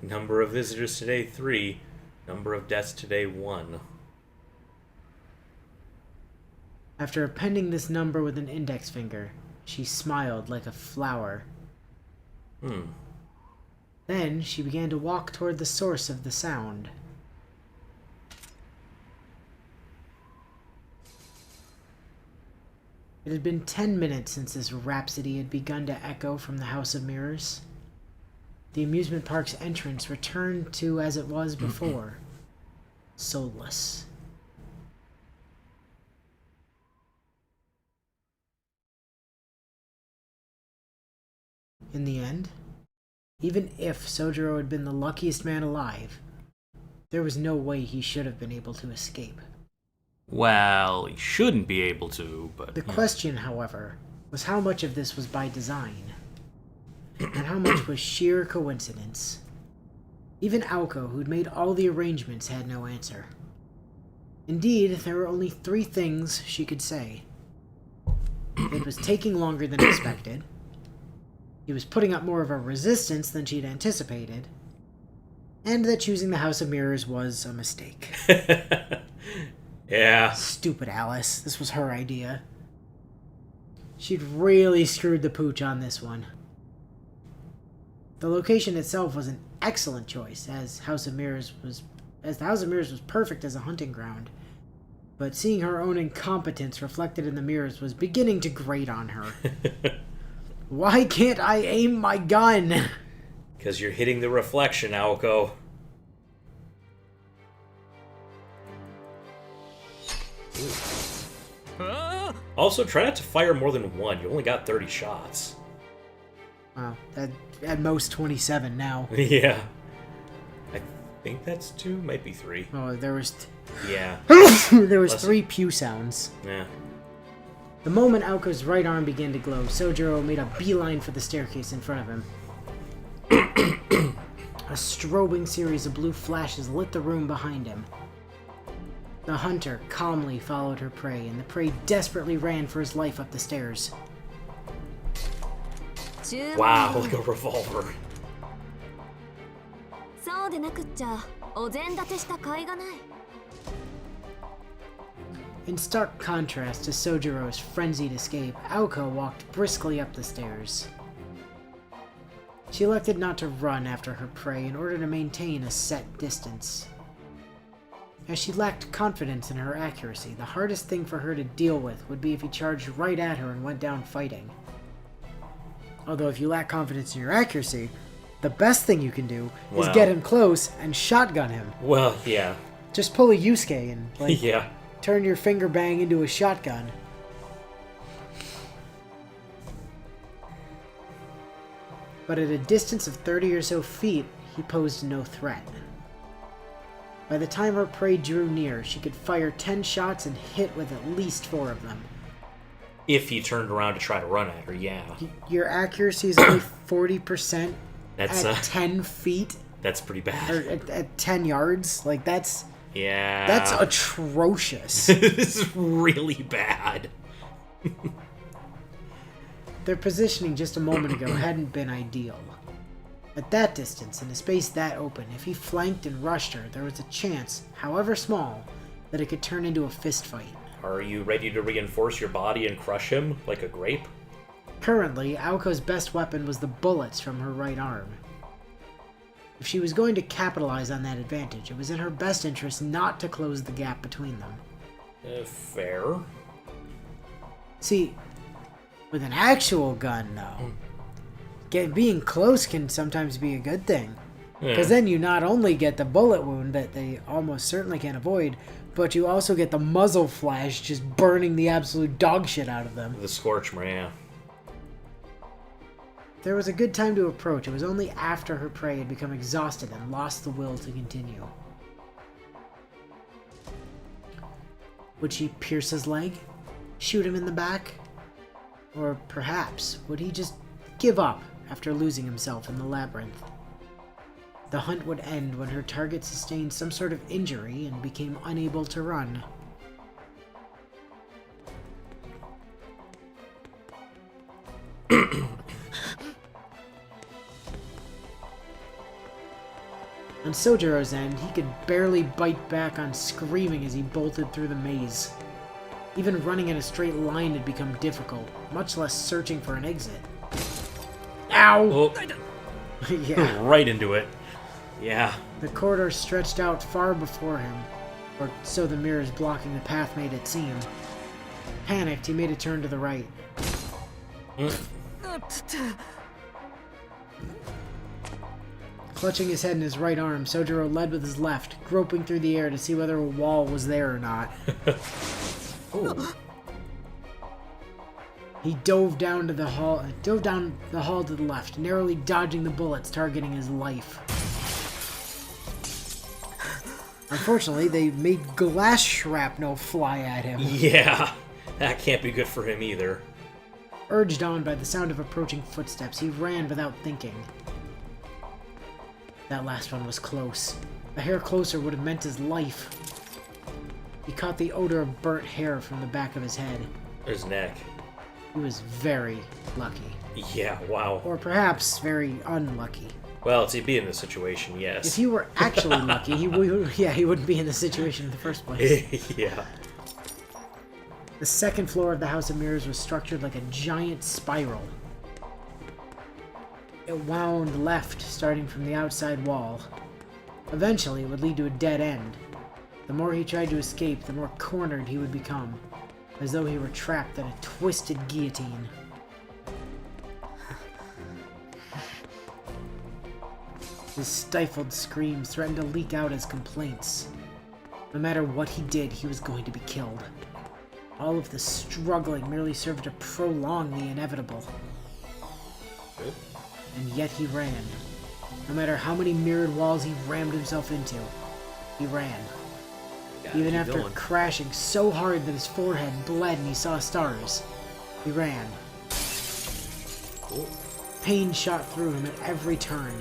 Number of visitors today, 3. Number of deaths today, 1. After appending this number with an index finger, she smiled like a flower. Then she began to walk toward the source of the sound. It had been 10 minutes since this rhapsody had begun to echo from the House of Mirrors. The amusement park's entrance returned to as it was before, soulless. In the end, even if Soujuuro had been the luckiest man alive, there was no way he should have been able to escape. Well, he shouldn't be able to, but... The question, however, was how much of this was by design, and how much was sheer coincidence. Even Aoko, who'd made all the arrangements, had no answer. Indeed, there were only 3 things she could say. It was taking longer than expected. He was putting up more of a resistance than she'd anticipated. And that choosing the House of Mirrors was a mistake. Yeah. Stupid Alice. This was her idea. She'd really screwed the pooch on this one. The location itself was an excellent choice, as the House of Mirrors was perfect as a hunting ground. But seeing her own incompetence reflected in the mirrors was beginning to grate on her. Why can't I aim my gun? Because you're hitting the reflection, Aoko. Also, try not to fire more than 1. You only got 30 shots. Wow, at most 27 now. Yeah. I think that's 2, might be 3. Oh, there was... Yeah. there was 3 pew sounds. Yeah. The moment Aoko's right arm began to glow, Soujuuro made a beeline for the staircase in front of him. A strobing series of blue flashes lit the room behind him. The hunter calmly followed her prey, and the prey desperately ran for his life up the stairs. Wow, like a revolver. In stark contrast to Soujuuro's frenzied escape, Aoko walked briskly up the stairs. She elected not to run after her prey in order to maintain a set distance. As she lacked confidence in her accuracy, the hardest thing for her to deal with would be if he charged right at her and went down fighting. Although if you lack confidence in your accuracy, the best thing you can do is get him close and shotgun him. Well, yeah. Just pull a Yusuke and, yeah. Turn your finger bang into a shotgun. But at a distance of 30 or so feet, he posed no threat. By the time her prey drew near, she could fire 10 shots and hit with at least 4 of them. If he turned around to try to run at her, yeah. Your accuracy is only 40% that's, at 10 feet. That's pretty bad. Or at 10 yards. Like, that's... Yeah. That's atrocious. This is really bad. Their positioning just a moment ago hadn't been ideal. At that distance, in a space that open, if he flanked and rushed her, there was a chance, however small, that it could turn into a fistfight. Are you ready to reinforce your body and crush him like a grape? Currently, Aoko's best weapon was the bullets from her right arm. If she was going to capitalize on that advantage, it was in her best interest not to close the gap between them. Fair. See, with an actual gun, though, being close can sometimes be a good thing. Because then you not only get the bullet wound that they almost certainly can't avoid, but you also get the muzzle flash just burning the absolute dog shit out of them. The scorchmark, yeah. There was a good time to approach. It was only after her prey had become exhausted and lost the will to continue. Would she pierce his leg? Shoot him in the back? Or perhaps, would he just give up after losing himself in the labyrinth? The hunt would end when her target sustained some sort of injury and became unable to run. On Soujuuro's end, he could barely bite back on screaming as he bolted through the maze. Even running in a straight line had become difficult, much less searching for an exit. Ow! Oh. Yeah. Right into it. Yeah. The corridor stretched out far before him, or so the mirrors blocking the path made it seem. Panicked, he made a turn to the right. Clutching his head in his right arm, Soujuuro led with his left, groping through the air to see whether a wall was there or not. He dove down the hall to the left, narrowly dodging the bullets targeting his life. Unfortunately, they made glass shrapnel fly at him. Yeah. That can't be good for him either. Urged on by the sound of approaching footsteps, he ran without thinking. That last one was close. A hair closer would have meant his life. He caught the odor of burnt hair from the back of his head. His neck. He was very lucky. Yeah, wow. Or perhaps very unlucky. Well, to be in this situation, yes. If he were actually lucky, he wouldn't be in this situation in the first place. Yeah. The second floor of the House of Mirrors was structured like a giant spiral. It wound left, starting from the outside wall. Eventually, it would lead to a dead end. The more he tried to escape, the more cornered he would become, as though he were trapped in a twisted guillotine. His stifled screams threatened to leak out as complaints. No matter what he did, he was going to be killed. All of the struggling merely served to prolong the inevitable. Good. And yet he ran. No matter how many mirrored walls he rammed himself into, he ran. Even after crashing so hard that his forehead bled and he saw stars, he ran. Cool. Pain shot through him at every turn.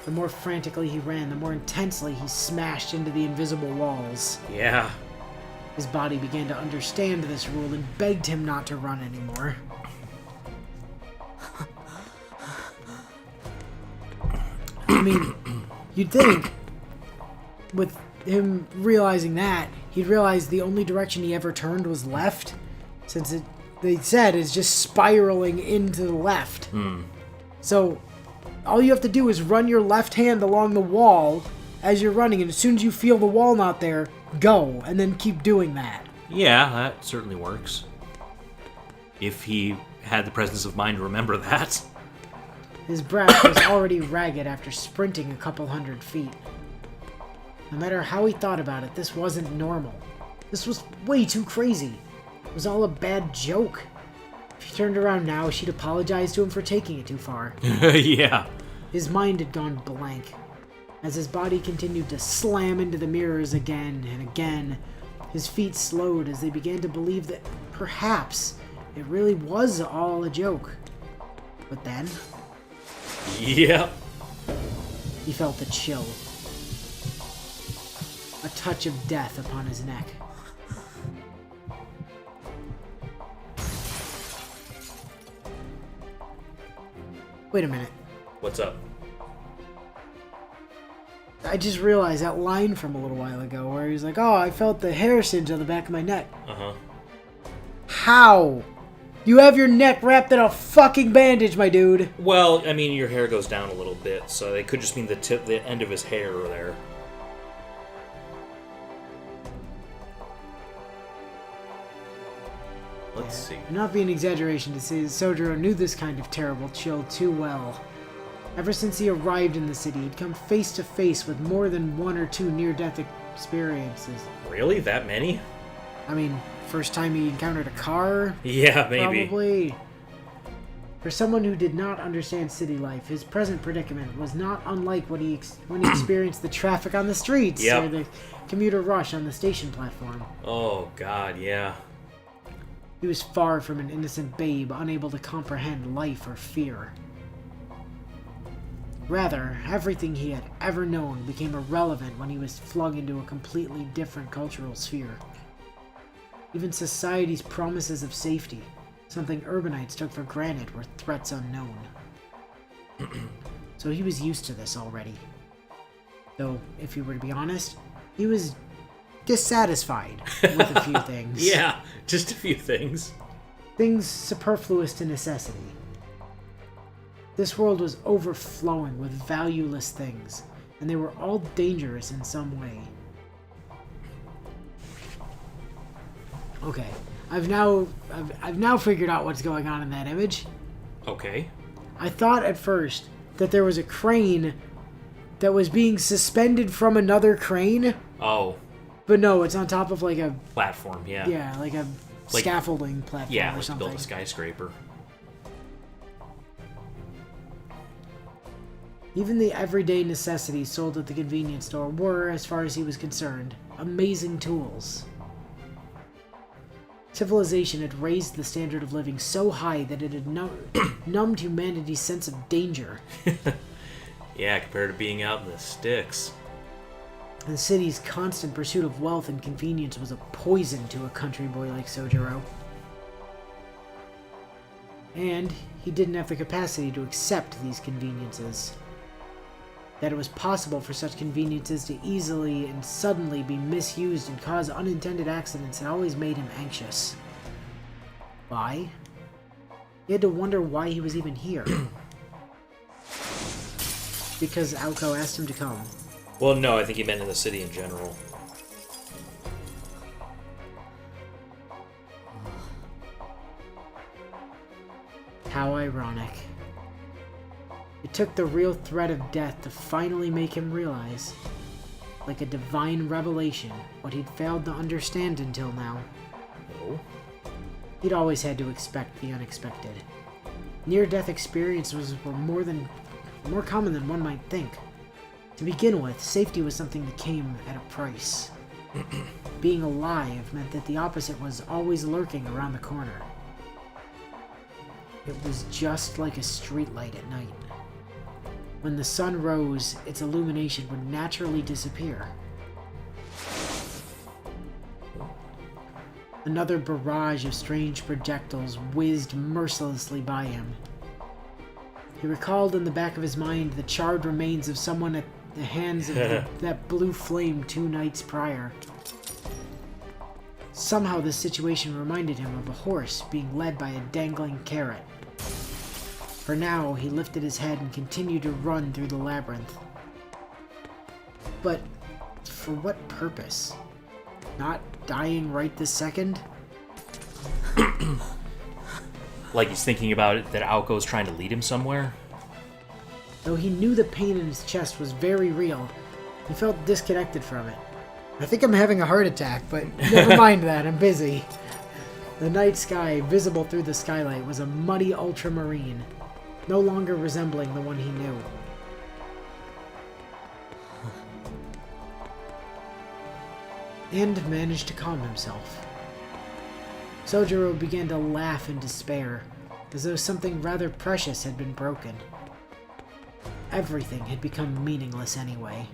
The more frantically he ran, the more intensely he smashed into the invisible walls. Yeah. His body began to understand this rule and begged him not to run anymore. I mean, you'd think, with him realizing that, he'd realize the only direction he ever turned was left, since they said it's just spiraling into the left. So, all you have to do is run your left hand along the wall as you're running, and as soon as you feel the wall not there, go, and then keep doing that. Yeah, that certainly works. If he had the presence of mind to remember that. His breath was already ragged after sprinting a couple hundred feet. No matter how he thought about it, this wasn't normal. This was way too crazy. It was all a bad joke. If he turned around now, she'd apologize to him for taking it too far. Yeah. His mind had gone blank. As his body continued to slam into the mirrors again and again, his feet slowed as they began to believe that perhaps it really was all a joke. But then, Yep. he felt the chill. A touch of death upon his neck. Wait a minute. What's up? I just realized that line from a little while ago where he's like, oh, I felt the hair singe on the back of my neck. Uh-huh. How? You have your neck wrapped in a fucking bandage, my dude. Well, I mean, your hair goes down a little bit, so it could just mean the end of his hair there. Let's see. Not being an exaggeration to say that Soujuuro knew this kind of terrible chill too well. Ever since he arrived in the city, he'd come face to face with more than one or two near-death experiences. Really? That many? I mean, first time he encountered a car? Yeah, maybe. Probably. For someone who did not understand city life, his present predicament was not unlike when he experienced the traffic on the streets or the commuter rush on the station platform. Oh, God, yeah. He was far from an innocent babe, unable to comprehend life or fear. Rather, everything he had ever known became irrelevant when he was flung into a completely different cultural sphere. Even society's promises of safety, something urbanites took for granted, were threats unknown. So he was used to this already. Though, if you were to be honest, he was dissatisfied with a few things. Yeah, just a few things. Things superfluous to necessity. This world was overflowing with valueless things, and they were all dangerous in some way. Okay, I've now figured out what's going on in that image. Okay. I thought at first that there was a crane that was being suspended from another crane, Oh, but no, it's on top of like a platform, yeah. like a Like- scaffolding platform Yeah, or like something. build a skyscraper. Even the everyday necessities sold at the convenience store were, as far as he was concerned, amazing tools. Civilization had raised the standard of living so high that it had numbed humanity's sense of danger. Yeah, compared to being out in the sticks. The city's constant pursuit of wealth and convenience was a poison to a country boy like Soujuuro. And he didn't have the capacity to accept these conveniences. That it was possible for such conveniences to easily and suddenly be misused and cause unintended accidents had always made him anxious. Why? He had to wonder why he was even here. Because Aoko asked him to come. Well, no, I think he meant in the city in general. How ironic. It took the real threat of death to finally make him realize, like a divine revelation, what he'd failed to understand until now. Oh? He'd always had to expect the unexpected. Near-death experiences were more common than one might think. To begin with, safety was something that came at a price. Being alive meant that the opposite was always lurking around the corner. It was just like a streetlight at night. When the sun rose, its illumination would naturally disappear. Another barrage of strange projectiles whizzed mercilessly by him. He recalled in the back of his mind the charred remains of someone at the hands of that blue flame 2 nights prior. Somehow this situation reminded him of a horse being led by a dangling carrot. For now, he lifted his head and continued to run through the labyrinth. But for what purpose? Not dying right this second? Like he's thinking about it, that Aoko's trying to lead him somewhere? Though he knew the pain in his chest was very real, he felt disconnected from it. I think I'm having a heart attack, but never mind that, I'm busy. The night sky, visible through the skylight, was a muddy ultramarine, no longer resembling the one he knew. And managed to calm himself. Soujuuro began to laugh in despair, as though something rather precious had been broken. Everything had become meaningless anyway.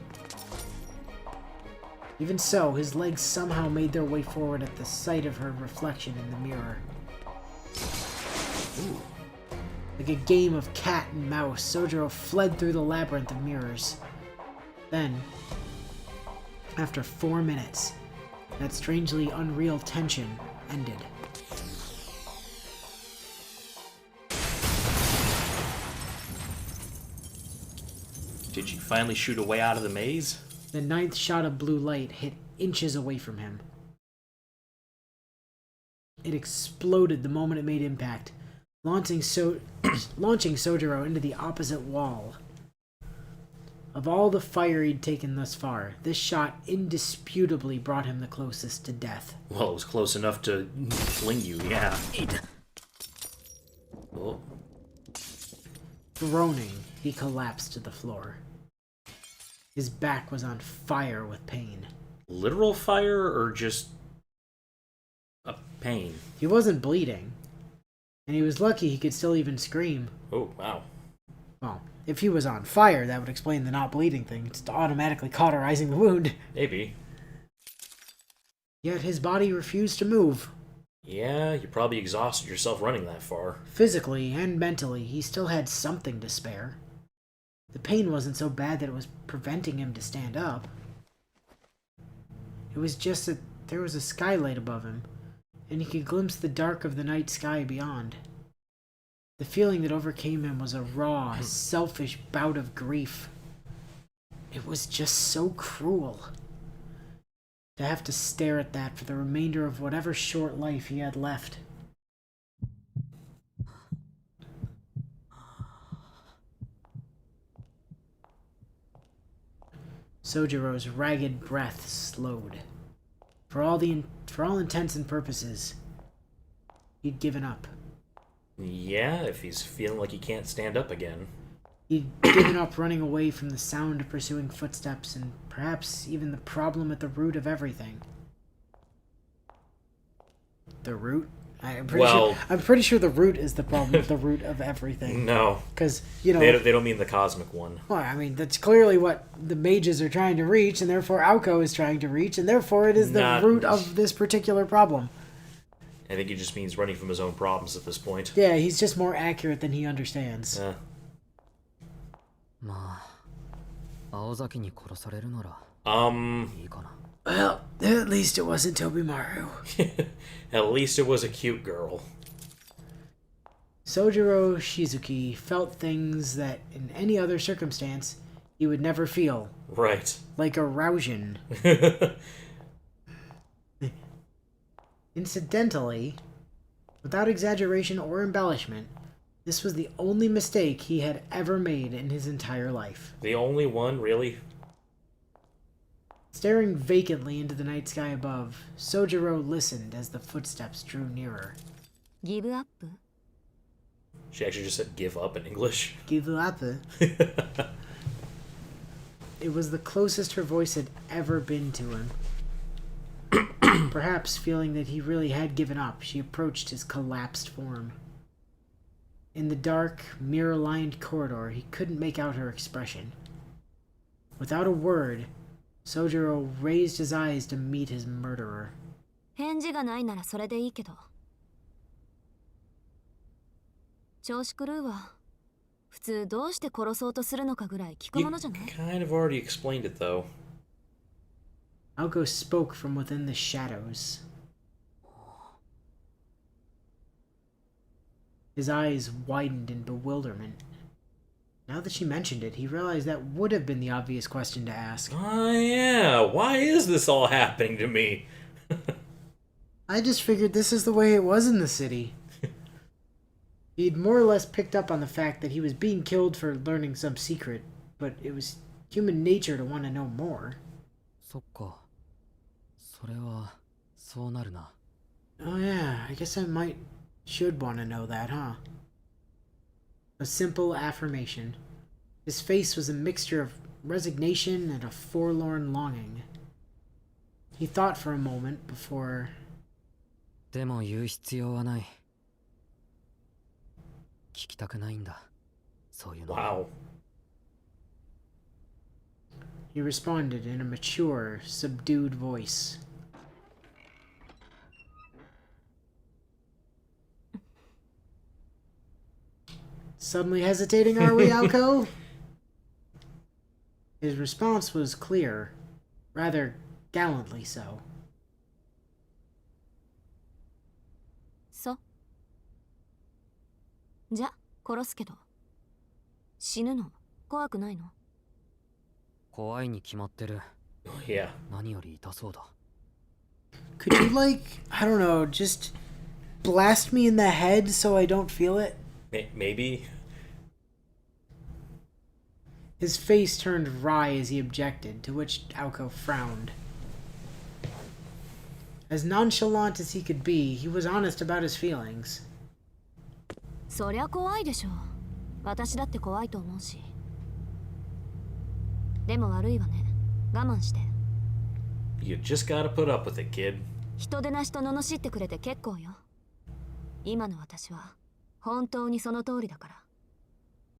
Even so, his legs somehow made their way forward at the sight of her reflection in the mirror. Ooh. Like a game of cat and mouse, Soujuuro fled through the labyrinth of mirrors. Then, after 4 minutes, that strangely unreal tension ended. Did you finally shoot a way out of the maze? The 9th shot of blue light hit inches away from him. It exploded the moment it made impact, launching Soujuuro into the opposite wall. Of all the fire he'd taken thus far, this shot indisputably brought him the closest to death. Well, it was close enough to fling you, yeah. Oh. Groaning, he collapsed to the floor. His back was on fire with pain. Literal fire or just a pain? He wasn't bleeding, and he was lucky he could still even scream. Oh, wow. Well, if he was on fire, that would explain the not bleeding thing. It's automatically cauterizing the wound. Maybe. Yet his body refused to move. Yeah, you probably exhausted yourself running that far. Physically and mentally, he still had something to spare. The pain wasn't so bad that it was preventing him to stand up. It was just that there was a skylight above him, and he could glimpse the dark of the night sky beyond. The feeling that overcame him was a raw, selfish bout of grief. It was just so cruel. To have to stare at that for the remainder of whatever short life he had left. Soujuuro's ragged breath slowed. For all intents and purposes, he'd given up. Yeah, if he's feeling like he can't stand up again. He'd given up running away from the sound of pursuing footsteps and perhaps even the problem at the root of everything. The root? I'm pretty sure the root is the problem at the root of everything. No. Because, you know... They don't mean the cosmic one. Well, I mean, that's clearly what the mages are trying to reach, and therefore Aoko is trying to reach, and therefore it is the root of this particular problem. I think he just means running from his own problems at this point. Yeah, he's just more accurate than he understands. Well, at least it wasn't Tobimaru. At least it was a cute girl. Soujuuro Shizuki felt things that, in any other circumstance, he would never feel. Right. Like arousal. Incidentally, without exaggeration or embellishment, this was the only mistake he had ever made in his entire life. The only one, really? Staring vacantly into the night sky above, Soujuuro listened as the footsteps drew nearer. Give up? She actually just said give up in English. Give up? It was the closest her voice had ever been to him. Perhaps feeling that he really had given up, she approached his collapsed form. In the dark, mirror-lined corridor, he couldn't make out her expression. Without a word, Soujuuro raised his eyes to meet his murderer. 返事がないならそれでいいけど。調子狂うわ。普通どうして殺そうとするのかぐらい聞くものじゃない？ You kind of already explained it, though. Aoko spoke from within the shadows. His eyes widened in bewilderment. Now that she mentioned it, he realized that would have been the obvious question to ask. Oh, yeah. Why is this all happening to me? I just figured this is the way it was in the city. He'd more or less picked up on the fact that he was being killed for learning some secret, but it was human nature to want to know more. Oh yeah, I guess should want to know that, huh? A simple affirmation. His face was a mixture of resignation and a forlorn longing. He thought for a moment before... Wow. He responded in a mature, subdued voice. Suddenly hesitating, are we, Aoko? His response was clear, rather gallantly so. So? じゃ、殺すけど。死ぬの怖くないの？怖いに決まってる。Yeah. 何より痛そうだ。Could you, I don't know, just blast me in the head so I don't feel it? Maybe. His face turned wry as he objected, to which Aoko frowned. As nonchalant as he could be, he was honest about his feelings. そりゃ怖いでしょ。私だって怖いと思うし。でも悪いわね。我慢して。You just gotta put up with it, kid. 人でなしと罵ってくれて結構よ。今の私は本当にその通りだから。